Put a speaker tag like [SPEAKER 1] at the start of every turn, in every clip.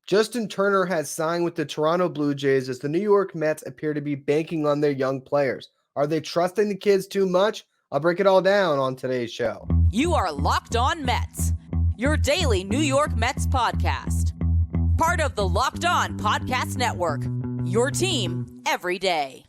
[SPEAKER 1] Justin Turner has signed with the Toronto Blue Jays as the New York Mets appear to be banking on their young players. Are they trusting the kids too much? I'll break it all down on today's show.
[SPEAKER 2] You are Locked On Mets, your daily New York Mets podcast. Part of the Locked On Podcast Network, your team every day.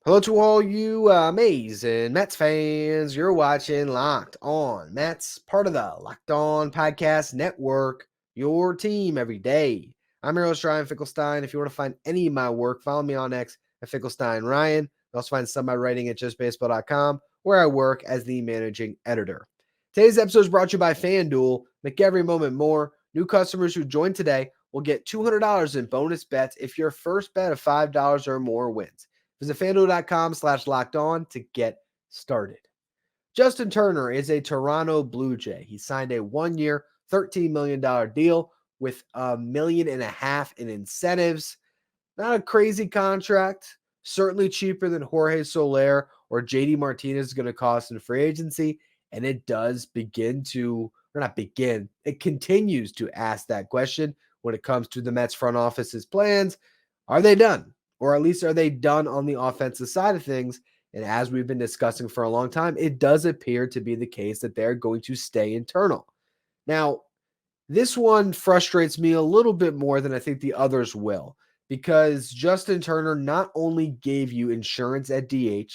[SPEAKER 1] Hello to all you amazing Mets fans. You're watching Locked On Mets, part of the Locked On Podcast Network, your team every day. I'm your host, Ryan Finkelstein. If you want to find any of my work, follow me on X at Finkelstein Ryan. You also find some of my writing at justbaseball.com, where I work as the managing editor. Today's episode is brought to you by FanDuel. Make every moment more. New customers who join today will get $200 in bonus bets if your first bet of $5 or more wins. Visit FanDuel.com/lockedon to get started. Justin Turner is a Toronto Blue Jay. He signed a 1-year, $13 million deal with $1.5 million in incentives. Not a crazy contract. Certainly cheaper than Jorge Soler or JD Martinez is going to cost in free agency. And it does begin to, or not begin, it continues to ask that question when it comes to the Mets front office's plans. Are they done? Or at least are they done on the offensive side of things? And as we've been discussing for a long time, it does appear to be the case that they're going to stay internal. Now, this one frustrates me a little bit more than I think the others will, because Justin Turner not only gave you insurance at DH,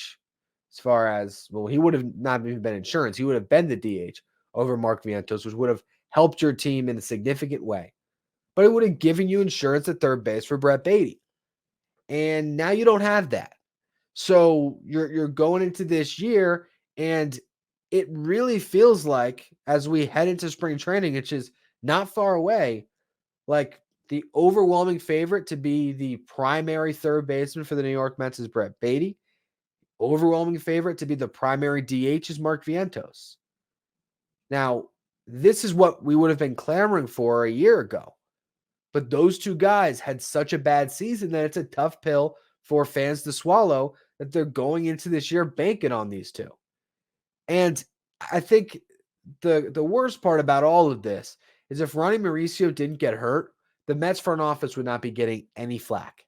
[SPEAKER 1] as far as, well, he would have not even been insurance. He would have been the DH over Mark Vientos, which would have helped your team in a significant way. But it would have given you insurance at third base for Brett Baty. And now you don't have that. So you're going into this year, and it really feels like as we head into spring training, which is not far away, like the overwhelming favorite to be the primary third baseman for the New York Mets is Brett Baty. Overwhelming favorite to be the primary DH is Mark Vientos. Now, this is what we would have been clamoring for a year ago. But those two guys had such a bad season that it's a tough pill for fans to swallow that they're going into this year banking on these two. And I think the worst part about all of this is if Ronnie Mauricio didn't get hurt, the Mets front office would not be getting any flack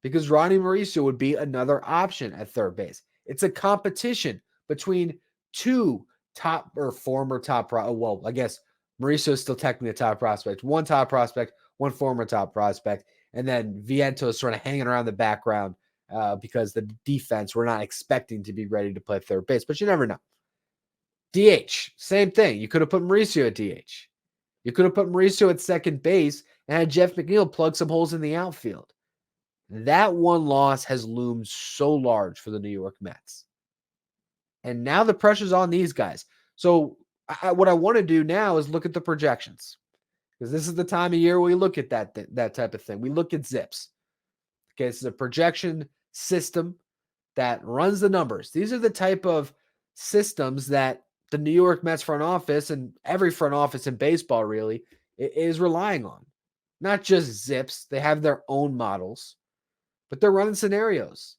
[SPEAKER 1] because Ronnie Mauricio would be another option at third base. It's a competition between two top or former top, well, I guess Mauricio is still technically a top prospect. One top prospect, one former top prospect, and then Vientos sort of hanging around the background because the defense we're not expecting to be ready to play third base, but you never know. DH, same thing. You could have put Mauricio at DH. You could have put Mauricio at second base and had Jeff McNeil plug some holes in the outfield. That one loss has loomed so large for the New York Mets. And now the pressure's on these guys. So what I want to do now is look at the projections. Because this is the time of year we look at that type of thing. We look at ZiPS. Okay, this is a projection system that runs the numbers. These are the type of systems that the New York Mets front office and every front office in baseball really is relying on. Not just ZiPS. They have their own models, but they're running scenarios.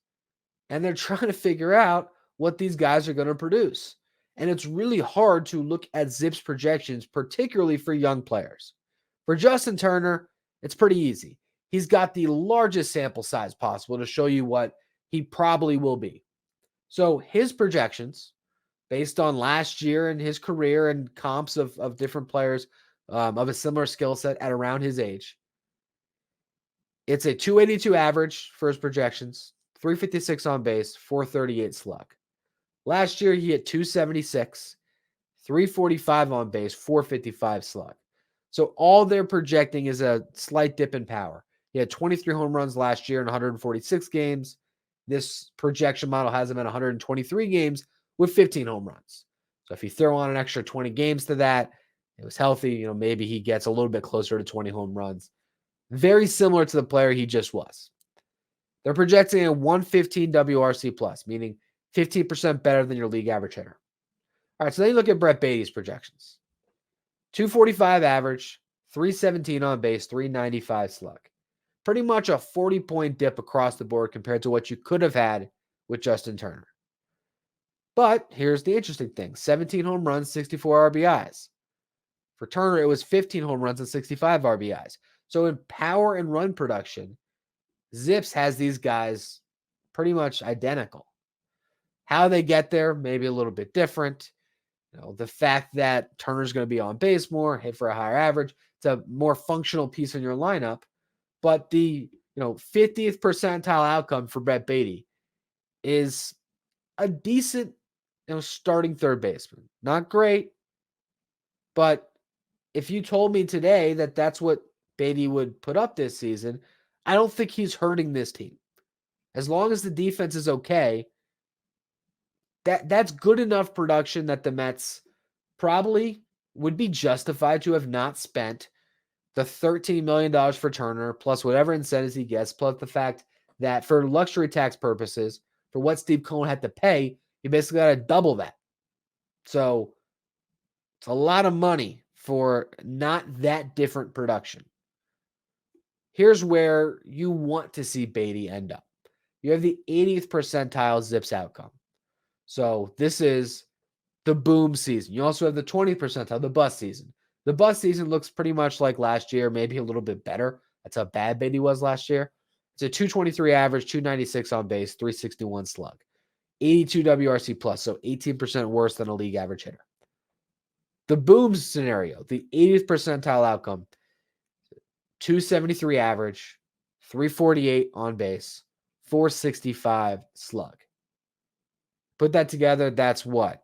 [SPEAKER 1] And they're trying to figure out what these guys are going to produce. And it's really hard to look at ZiPS projections, particularly for young players. For Justin Turner, it's pretty easy. He's got the largest sample size possible to show you what he probably will be. So his projections, based on last year and his career and comps of different players of a similar skill set at around his age, it's a 282 average for his projections, 356 on base, 438 slug. Last year, he hit 276, 345 on base, 455 slug. So all they're projecting is a slight dip in power. He had 23 home runs last year in 146 games. This projection model has him at 123 games with 15 home runs. So if you throw on an extra 20 games to that, it was healthy. Maybe he gets a little bit closer to 20 home runs. Very similar to the player he just was. They're projecting a 115 WRC plus, meaning 15% better than your league average hitter. All right, so then you look at Brett Baty's projections. 245 average, 317 on base, 395 slug. Pretty much a 40-point dip across the board compared to what you could have had with Justin Turner. But here's the interesting thing. 17 home runs, 64 RBIs. For Turner, it was 15 home runs and 65 RBIs. So in power and run production, Zips has these guys pretty much identical. How they get there, maybe a little bit different. The fact that Turner's going to be on base more, hit for a higher average, it's a more functional piece in your lineup. But the 50th percentile outcome for Brett Baty is a decent starting third baseman. Not great, but if you told me today that that's what Baty would put up this season, I don't think he's hurting this team. As long as the defense is okay, that's good enough production that the Mets probably would be justified to have not spent the $13 million for Turner, plus whatever incentives he gets, plus the fact that for luxury tax purposes, for what Steve Cohen had to pay, you basically got to double that. So it's a lot of money for not that different production. Here's where you want to see Baty end up. You have the 80th percentile Zips outcome. So this is the boom season. You also have the 20th percentile, the bust season. The bust season looks pretty much like last year, maybe a little bit better. That's how bad Baty was last year. It's a 223 average, 296 on base, 361 slug, 82 WRC plus, so 18% worse than a league average hitter. The boom scenario, the 80th percentile outcome, 273 average, 348 on base, 465 slug. Put that together, that's what?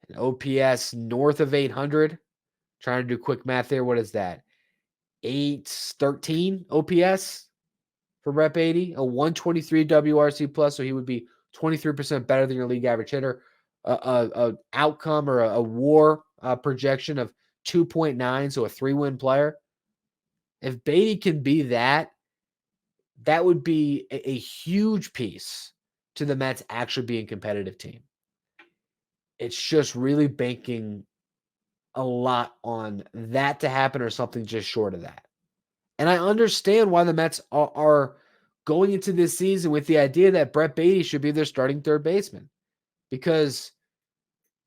[SPEAKER 1] An OPS north of 800. Trying to do quick math there. What is that? 813 OPS for Brett Baty, a 123 WRC plus, so he would be 23% better than your league average hitter. A outcome or a WAR projection of 2.9, so a 3-win player. If Baty can be that, that would be a huge piece to the Mets actually being a competitive team. It's just really banking a lot on that to happen or something just short of that. And I understand why the Mets are going into this season with the idea that Brett Baty should be their starting third baseman, because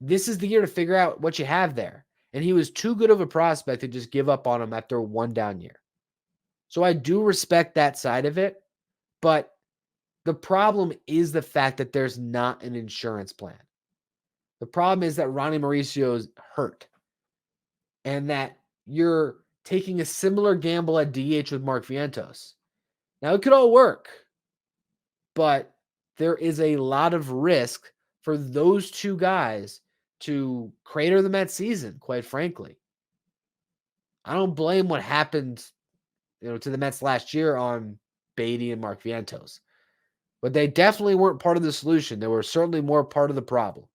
[SPEAKER 1] this is the year to figure out what you have there. And he was too good of a prospect to just give up on him after one down year. So I do respect that side of it, but the problem is the fact that there's not an insurance plan. The problem is that Ronnie Mauricio's hurt and that you're taking a similar gamble at DH with Mark Vientos. Now, it could all work, but there is a lot of risk for those two guys to crater the Mets season, quite frankly. I don't blame what happened to the Mets last year on Baty and Mark Vientos. But they definitely weren't part of the solution. They were certainly more part of the problem.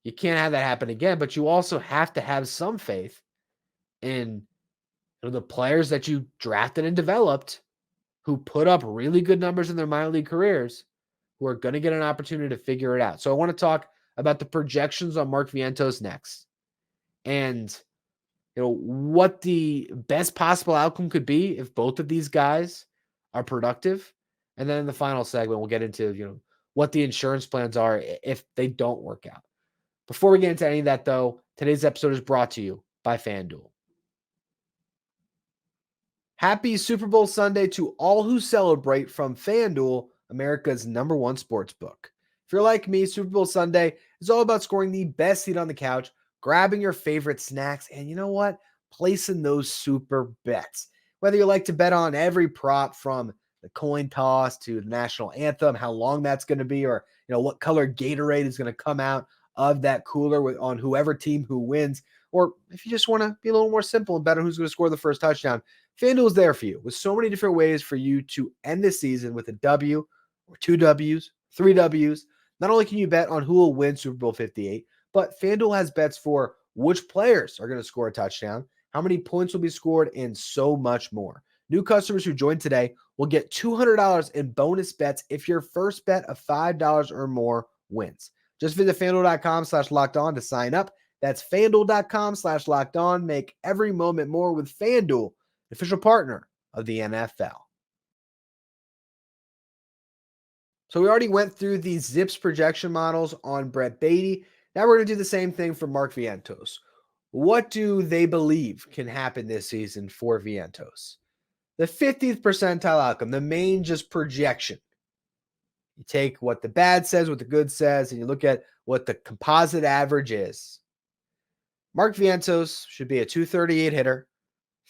[SPEAKER 1] You can't have that happen again, but you also have to have some faith in the players that you drafted and developed who put up really good numbers in their minor league careers, who are going to get an opportunity to figure it out. So I want to talk about the projections on Mark Vientos next and what the best possible outcome could be if both of these guys are productive. And then in the final segment, we'll get into what the insurance plans are if they don't work out. Before we get into any of that, though, today's episode is brought to you by FanDuel. Happy Super Bowl Sunday to all who celebrate from FanDuel, America's #1 sports book. If you're like me, Super Bowl Sunday is all about scoring the best seat on the couch, grabbing your favorite snacks, and you know what? Placing those super bets. Whether you like to bet on every prop from the coin toss to the national anthem, how long that's going to be, or what color Gatorade is going to come out of that cooler on whoever team who wins, or if you just want to be a little more simple and bet on who's going to score the first touchdown, FanDuel is there for you with so many different ways for you to end the season with a W or 2 Ws, 3 Ws. Not only can you bet on who will win Super Bowl 58, but FanDuel has bets for which players are going to score a touchdown, how many points will be scored, and so much more. New customers who join today will get $200 in bonus bets if your first bet of $5 or more wins. Just visit FanDuel.com/lockedon to sign up That's FanDuel.com/lockedon. Make every moment more with FanDuel, official partner of the NFL. So we already went through the Zips projection models on Brett Baty. Now we're going to do the same thing for Mark Vientos. What do they believe can happen this season for Vientos? The 50th percentile outcome, the main just projection. You take what the bad says, what the good says, and you look at what the composite average is. Mark Vientos should be a 238 hitter,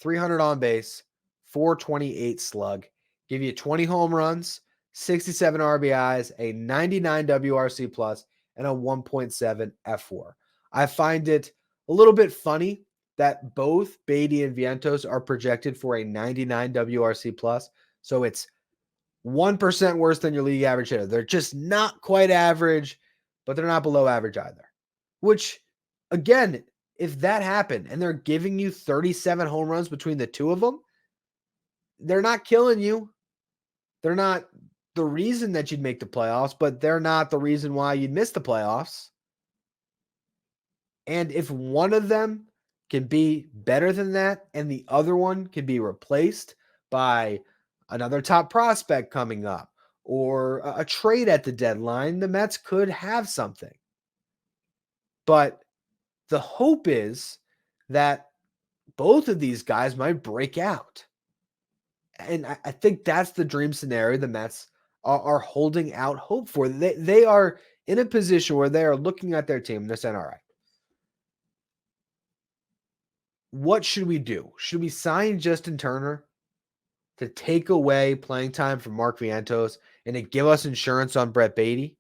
[SPEAKER 1] 300 on base, 428 slug, give you 20 home runs, 67 RBIs, a 99 WRC plus, and a 1.7 F4. I find it a little bit funny that both Baty and Vientos are projected for a 99 WRC plus. So it's 1% worse than your league average hitter. They're just not quite average, but they're not below average either. Which, again, if that happened and they're giving you 37 home runs between the two of them, they're not killing you. They're not the reason that you'd make the playoffs, but they're not the reason why you'd miss the playoffs. And if one of them can be better than that and the other one can be replaced by another top prospect coming up or a trade at the deadline, the Mets could have something. But the hope is that both of these guys might break out. And I think that's the dream scenario the Mets are holding out hope for. They are in a position where they are looking at their team and they're saying, all right, what should we do? Should we sign Justin Turner to take away playing time from Mark Vientos and to give us insurance on Brett Baty?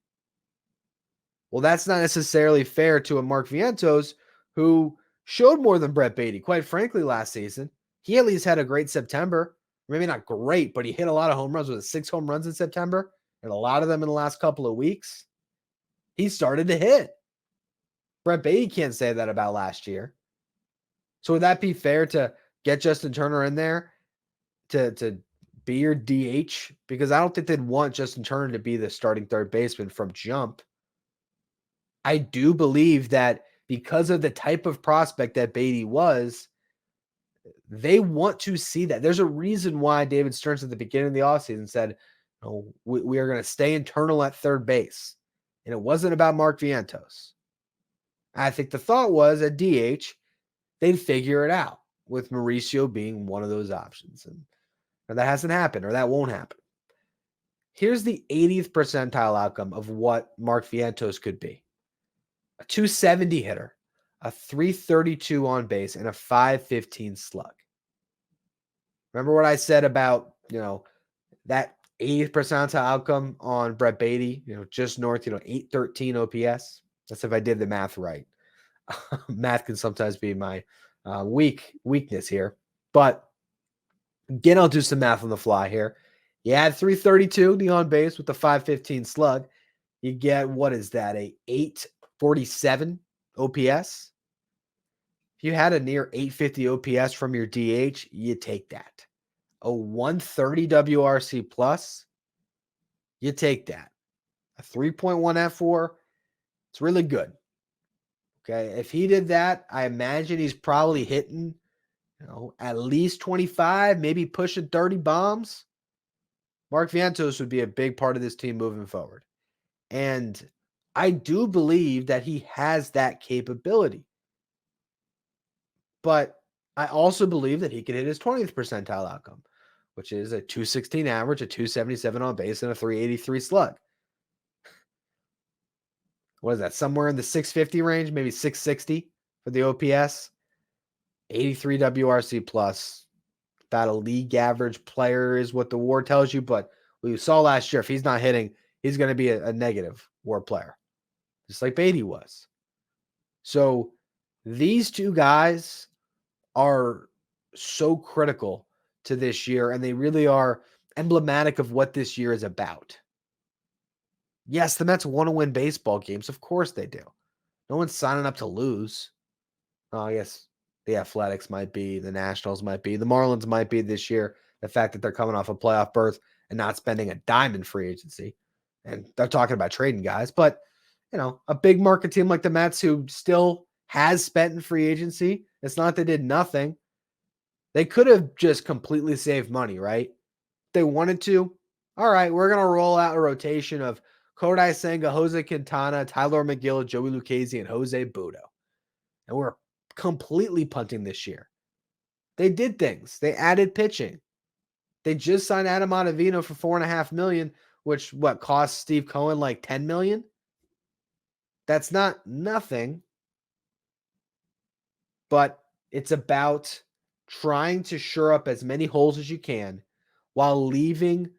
[SPEAKER 1] Well, that's not necessarily fair to a Mark Vientos who showed more than Brett Baty, quite frankly, last season. He at least had a great September. Maybe not great, but he hit a lot of home runs. Was it 6 home runs in September? And a lot of them in the last couple of weeks. He started to hit. Brett Baty can't say that about last year. So would that be fair to get Justin Turner in there to be your DH? Because I don't think they'd want Justin Turner to be the starting third baseman from jump. I do believe that because of the type of prospect that Baty was, they want to see that. There's a reason why David Stearns at the beginning of the offseason said, oh, we are going to stay internal at third base. And it wasn't about Mark Vientos. I think the thought was at DH, they'd figure it out with Mauricio being one of those options. And that hasn't happened or that won't happen. Here's the 80th percentile outcome of what Mark Vientos could be. A 270 hitter, a 332 on base, and a 515 slug. Remember what I said about, that 80th percentile outcome on Brett Baty, just north, 813 OPS. That's if I did the math right. Math can sometimes be my weakness here. But again, I'll do some math on the fly here. You add 332 the on base with the 515 slug. You get, what is that, a 847 OPS? If you had a near 850 OPS from your DH, you take that. A 130 WRC plus, you take that. A 3.1 F4, it's really good. Okay, if he did that, I imagine he's probably hitting, at least 25, maybe pushing 30 bombs. Mark Vientos would be a big part of this team moving forward. And I do believe that he has that capability. But I also believe that he can hit his 20th percentile outcome, which is a 216 average, a 277 on base, and a 383 slug. What is that? Somewhere in the 650 range, maybe 660 for the OPS. 83 WRC plus. About a league average player is what the WAR tells you. But we saw last year, if he's not hitting, he's going to be a negative WAR player, just like Baty was. So these two guys are so critical to this year, and they really are emblematic of what this year is about. Yes, the Mets want to win baseball games. Of course they do. No one's signing up to lose. Oh, I guess the Athletics might be, the Nationals might be, the Marlins might be this year. The fact that they're coming off a playoff berth and not spending a dime in free agency. And they're talking about trading guys. But, a big market team like the Mets who still has spent in free agency. It's not they did nothing. They could have just completely saved money, right? They wanted to. All right, we're going to roll out a rotation of Kodai Senga, Jose Quintana, Tyler McGill, Joey Lucchesi, and Jose Budo. And we're completely punting this year. They did things. They added pitching. They just signed Adam Ottavino for $4.5 million, which cost Steve Cohen like $10 million? That's not nothing, but it's about trying to shore up as many holes as you can while leaving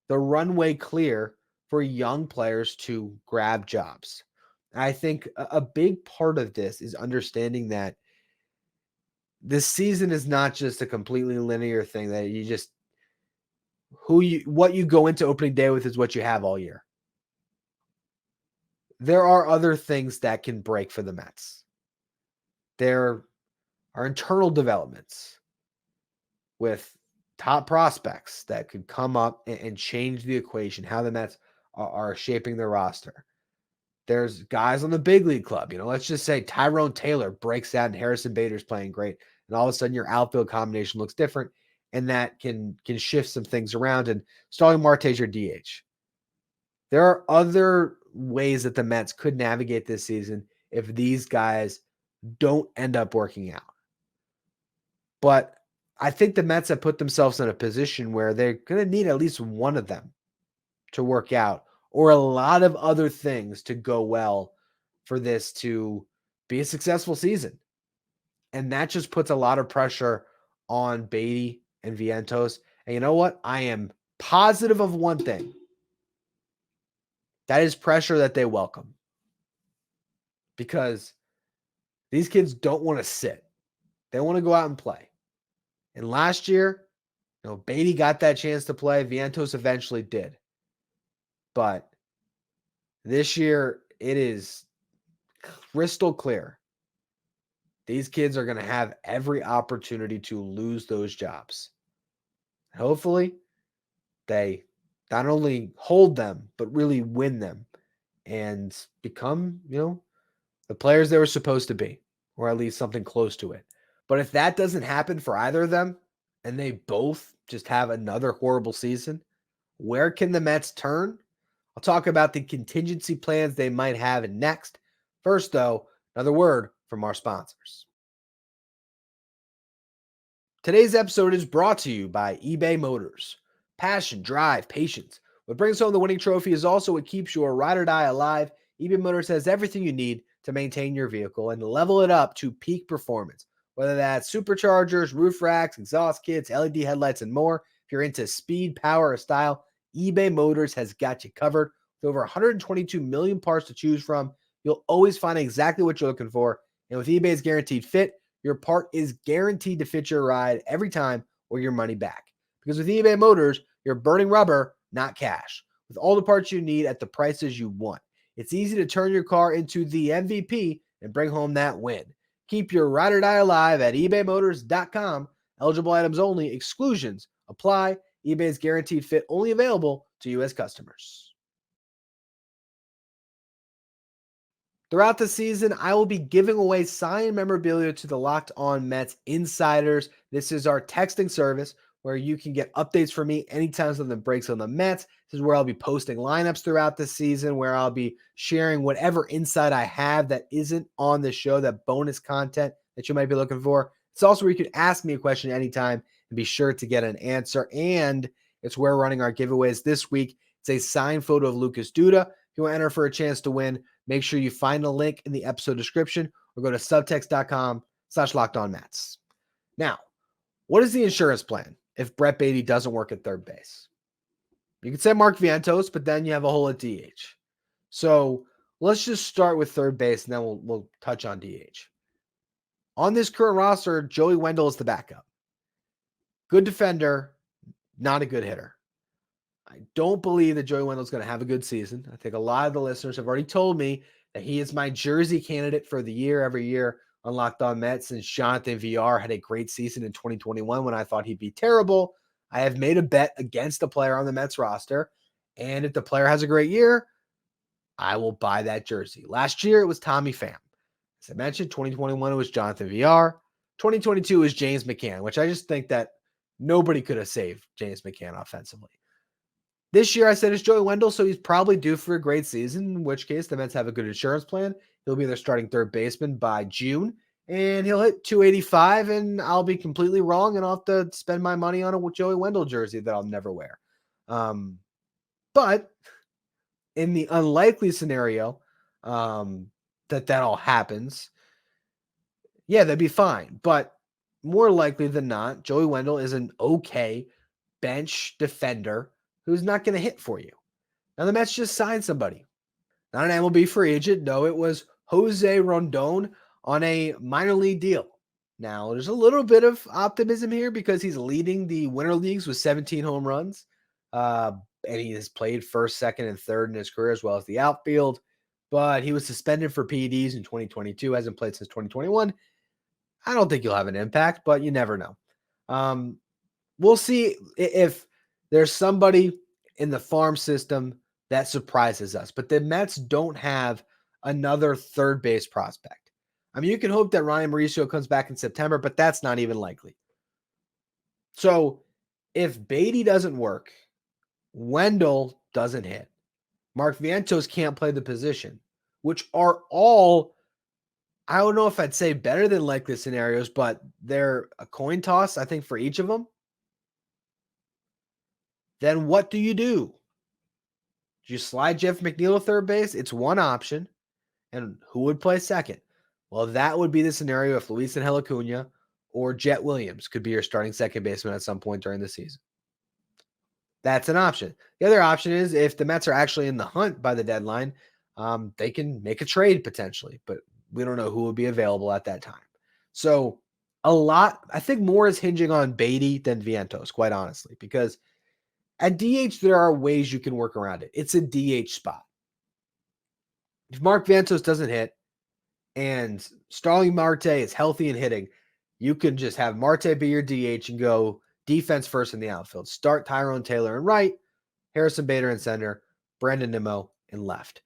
[SPEAKER 1] the runway clear for young players to grab jobs. I think a big part of this is understanding that this season is not just a completely linear thing that you just what you go into opening day with is what you have all year. There are other things that can break for the Mets. There are internal developments with top prospects that could come up and change the equation, how the Mets are shaping their roster. There's guys on the big league club. Let's just say Tyrone Taylor breaks out and Harrison Bader's playing great. And all of a sudden your outfield combination looks different. And that can shift some things around. And Starling Marte's your DH. There are other ways that the Mets could navigate this season if these guys don't end up working out. But I think the Mets have put themselves in a position where they're going to need at least one of them to work out, or a lot of other things to go well for this to be a successful season. And that just puts a lot of pressure on Baty and Vientos. And you know what? I am positive of one thing. That is pressure that they welcome. Because these kids don't want to sit. They want to go out and play. And last year, Baty got that chance to play. Vientos eventually did. But this year, it is crystal clear. These kids are going to have every opportunity to lose those jobs. Hopefully, they not only hold them, but really win them and become, the players they were supposed to be, or at least something close to it. But if that doesn't happen for either of them, and they both just have another horrible season, where can the Mets turn? I'll talk about the contingency plans they might have next. First, though, another word from our sponsors. Today's episode is brought to you by eBay Motors. Passion, drive, patience. What brings home the winning trophy is also what keeps your ride or die alive. eBay Motors has everything you need to maintain your vehicle and level it up to peak performance. Whether that's superchargers, roof racks, exhaust kits, LED headlights, and more. If you're into speed, power, or style, eBay Motors has got you covered. With over 122 million parts to choose from, you'll always find exactly what you're looking for. And with eBay's Guaranteed Fit, your part is guaranteed to fit your ride every time or your money back. Because with eBay Motors, you're burning rubber, not cash. With all the parts you need at the prices you want. It's easy to turn your car into the MVP and bring home that win. Keep your ride or die alive at ebaymotors.com. Eligible items only. Exclusions apply. eBay's Guaranteed Fit only available to U.S. customers. Throughout the season, I will be giving away signed memorabilia to the Locked On Mets insiders. This is our texting service where you can get updates from me anytime something breaks on the Mets. This is where I'll be posting lineups throughout the season, where I'll be sharing whatever insight I have that isn't on the show, that bonus content that you might be looking for. It's also where you can ask me a question anytime and be sure to get an answer. And it's where we're running our giveaways this week. It's a signed photo of Lucas Duda. If you want to enter for a chance to win, make sure you find the link in the episode description or go to subtext.com/lockedonmets. Now, what is the insurance plan if Brett Baty doesn't work at third base? You can say Mark Vientos, but then you have a hole at DH. So let's just start with third base, and then we'll touch on DH. On this current roster, Joey Wendell is the backup. Good defender, not a good hitter. I don't believe that Joey Wendell is going to have a good season. I think a lot of the listeners have already told me that he is my jersey candidate for the year every year on Locked On Mets, since Jonathan VR had a great season in 2021 when I thought he'd be terrible. I have made a bet against a player on the Mets roster, and if the player has a great year, I will buy that jersey. Last year, it was Tommy Pham. As I mentioned, 2021 it was Jonathan VR. 2022 is James McCann, which I just think that nobody could have saved James McCann offensively. This year I said it's Joey Wendell, so he's probably due for a great season, in which case the Mets have a good insurance plan. He'll be their starting third baseman by June, and he'll hit 285, and I'll be completely wrong, and I'll have to spend my money on a Joey Wendell jersey that I'll never wear. But in the unlikely scenario that all happens, yeah, that'd be fine. But more likely than not, Joey Wendell is an okay bench defender who's not going to hit for you. Now, the Mets just signed somebody. Not an MLB free agent. No, it was Jose Rondon on a minor league deal. Now, there's a little bit of optimism here because he's leading the winter leagues with 17 home runs. And he has played first, second, and third in his career, as well as the outfield. But he was suspended for PEDs in 2022, hasn't played since 2021. I don't think he'll have an impact, but you never know. We'll see if there's somebody in the farm system that surprises us. But the Mets don't have another third base prospect. I mean, you can hope that Ryan Mauricio comes back in September, but that's not even likely. So if Baty doesn't work, Wendell doesn't hit, Mark Vientos can't play the position, which are all, I don't know if I'd say better than likely scenarios, but they're a coin toss, I think, for each of them. Then what do? Do you slide Jeff McNeil to third base? It's one option. And who would play second? Well, that would be the scenario if Luis Angel Acuna or Jet Williams could be your starting second baseman at some point during the season. That's an option. The other option is if the Mets are actually in the hunt by the deadline, they can make a trade potentially, but we don't know who will be available at that time. So I think more is hinging on Baty than Vientos, quite honestly, because at DH, there are ways you can work around it. It's a DH spot. If Mark Vientos doesn't hit and Starling Marte is healthy and hitting, you can just have Marte be your DH and go defense first in the outfield. Start Tyrone Taylor in right, Harrison Bader in center, Brandon Nimmo in left.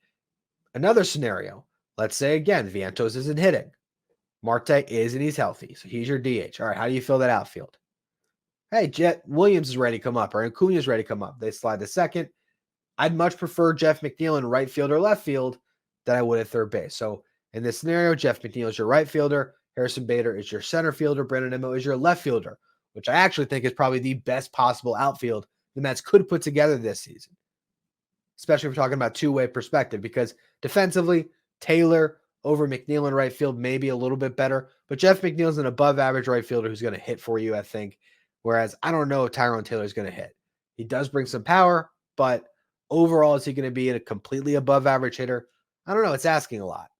[SPEAKER 1] Another scenario, let's say again, Vientos isn't hitting. Marte is and he's healthy, so he's your DH. All right, how do you fill that outfield? Hey, Jet Williams is ready to come up, or Acuna is ready to come up. They slide to second. I'd much prefer Jeff McNeil in right field or left field than I would at third base. So in this scenario, Jeff McNeil is your right fielder. Harrison Bader is your center fielder. Brandon Nimmo is your left fielder, which I actually think is probably the best possible outfield the Mets could put together this season, especially if we're talking about two-way perspective, because defensively, Taylor over McNeil in right field may be a little bit better, but Jeff McNeil's an above-average right fielder who's going to hit for you, I think, whereas I don't know if Tyrone Taylor's going to hit. He does bring some power, but overall, is he going to be a completely above-average hitter? I don't know. It's asking a lot.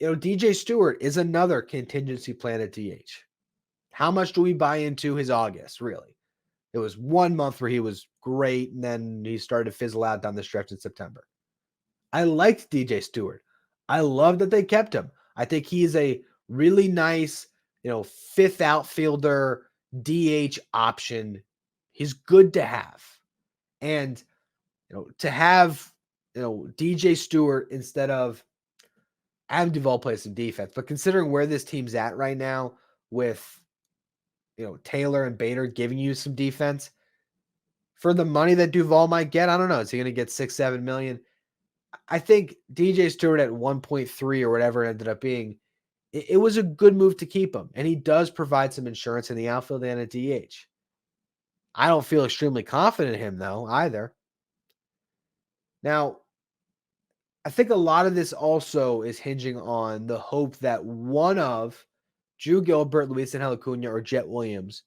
[SPEAKER 1] DJ Stewart is another contingency plan at DH. How much do we buy into his August, really? It was 1 month where he was great, and then he started to fizzle out down the stretch in September. I liked DJ Stewart. I love that they kept him. I think he's a really nice, fifth outfielder DH option. He's good to have. And, to have, DJ Stewart instead of Adam Duvall play some defense, but considering where this team's at right now with, Taylor and Bader giving you some defense for the money that Duvall might get, I don't know. Is he going to get 6-7 million? I think DJ Stewart at 1.3 or whatever it ended up being, it was a good move to keep him. And he does provide some insurance in the outfield and at DH. I don't feel extremely confident in him, though, either. Now, I think a lot of this also is hinging on the hope that one of Drew Gilbert, Luis Angel Acuna, or Jet Williams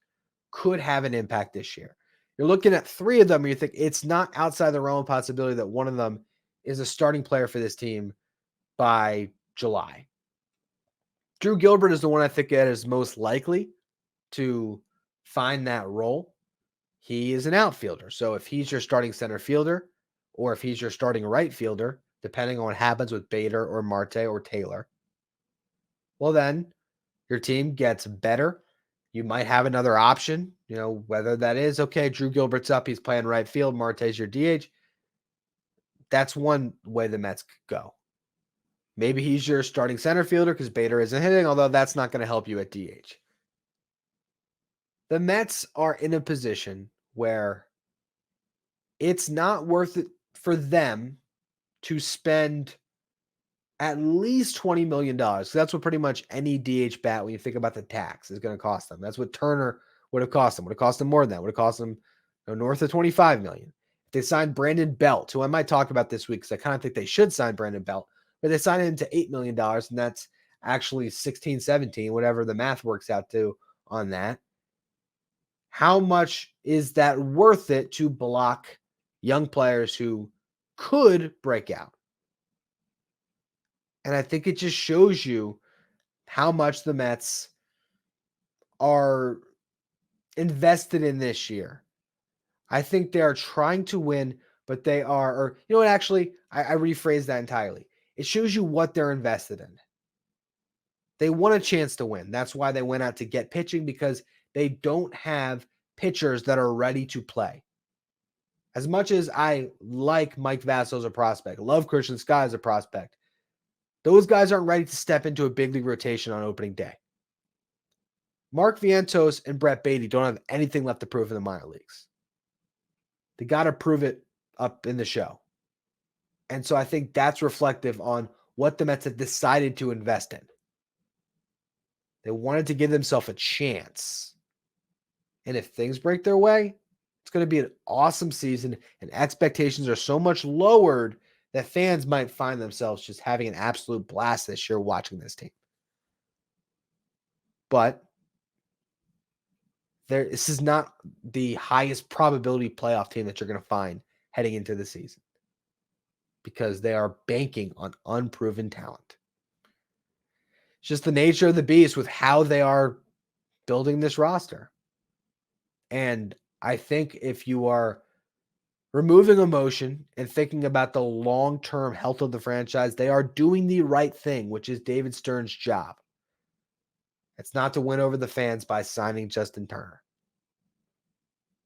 [SPEAKER 1] could have an impact this year. You're looking at three of them, and you think it's not outside the realm of possibility that one of them is a starting player for this team by July. Drew Gilbert is the one I think that is most likely to find that role. He is an outfielder. So if he's your starting center fielder, or if he's your starting right fielder, depending on what happens with Bader or Marte or Taylor, well, then your team gets better. You might have another option, whether that is, okay, Drew Gilbert's up, he's playing right field, Marte's your DH. That's one way the Mets could go. Maybe he's your starting center fielder because Bader isn't hitting, although that's not going to help you at DH. The Mets are in a position where it's not worth it for them to spend at least $20 million. So that's what pretty much any DH bat, when you think about the tax, is going to cost them. That's what Turner would have cost them. Would have cost them more than that. Would have cost them north of $25 million. If they signed Brandon Belt, who I might talk about this week because I kind of think they should sign Brandon Belt, but they signed him to $8 million, and that's actually 16, 17, whatever the math works out to on that. How much is that worth it to block young players who could break out? And I think it just shows you how much the Mets are invested in this year. I think they are trying to win, but they are, or you know what, actually, I rephrase that entirely. It shows you what they're invested in. They want a chance to win. That's why they went out to get pitching, because they don't have pitchers that are ready to play. As much as I like Mike Vasso as a prospect, love Christian Scott as a prospect, those guys aren't ready to step into a big league rotation on opening day. Mark Vientos and Brett Baty don't have anything left to prove in the minor leagues. They got to prove it up in the show. And so I think that's reflective on what the Mets have decided to invest in. They wanted to give themselves a chance. And if things break their way, it's going to be an awesome season, and expectations are so much lowered that fans might find themselves just having an absolute blast this year watching this team. But this is not the highest probability playoff team that you're going to find heading into the season, because they are banking on unproven talent. It's just the nature of the beast with how they are building this roster. And I think if you are removing emotion and thinking about the long-term health of the franchise, they are doing the right thing, which is David Stern's job. It's not to win over the fans by signing Justin Turner.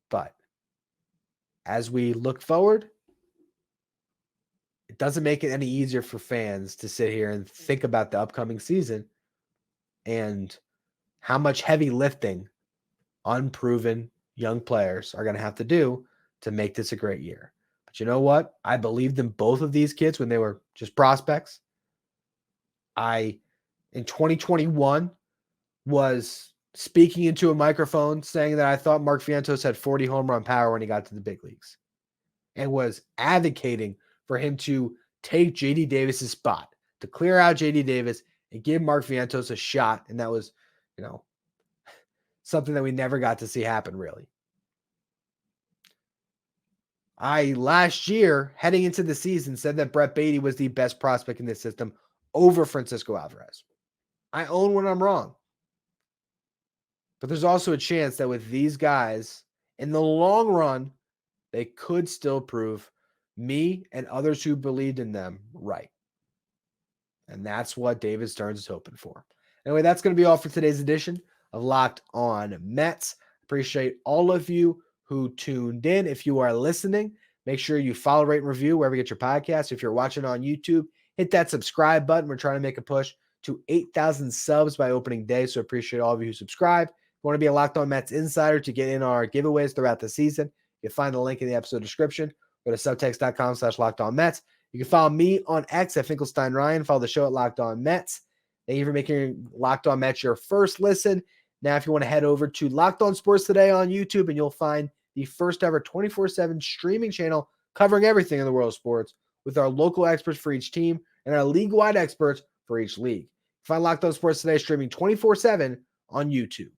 [SPEAKER 1] But as we look forward, it doesn't make it any easier for fans to sit here and think about the upcoming season and how much heavy lifting unproven young players are going to have to do to make this a great year. But you know what? I believed in both of these kids when they were just prospects. In 2021, was speaking into a microphone saying that I thought Mark Vientos had 40 home run power when he got to the big leagues, and was advocating for him to take JD Davis's spot, to clear out JD Davis and give Mark Vientos a shot. And that was, something that we never got to see happen, really. I, last year, heading into the season, said that Brett Baty was the best prospect in this system over Francisco Alvarez. I own when I'm wrong. But there's also a chance that with these guys, in the long run, they could still prove me and others who believed in them right. And that's what David Stearns is hoping for. Anyway, that's going to be all for today's edition of Locked On Mets. Appreciate all of you who tuned in. If you are listening, make sure you follow, rate, and review wherever you get your podcast. If you're watching on YouTube, hit that subscribe button. We're trying to make a push to 8,000 subs by opening day, so appreciate all of you who subscribe. If you want to be a Locked On Mets insider to get in our giveaways throughout the season, you can find the link in the episode description. Go to subtext.com/LockedOnMets. You can follow me on X at Finkelstein Ryan. Follow the show at Locked On Mets. Thank you for making Locked On Mets your first listen. Now, if you want to head over to Locked On Sports Today on YouTube, and you'll find the first ever 24/7 streaming channel covering everything in the world of sports, with our local experts for each team and our league-wide experts for each league. Find Locked On Sports Today streaming 24/7 on YouTube.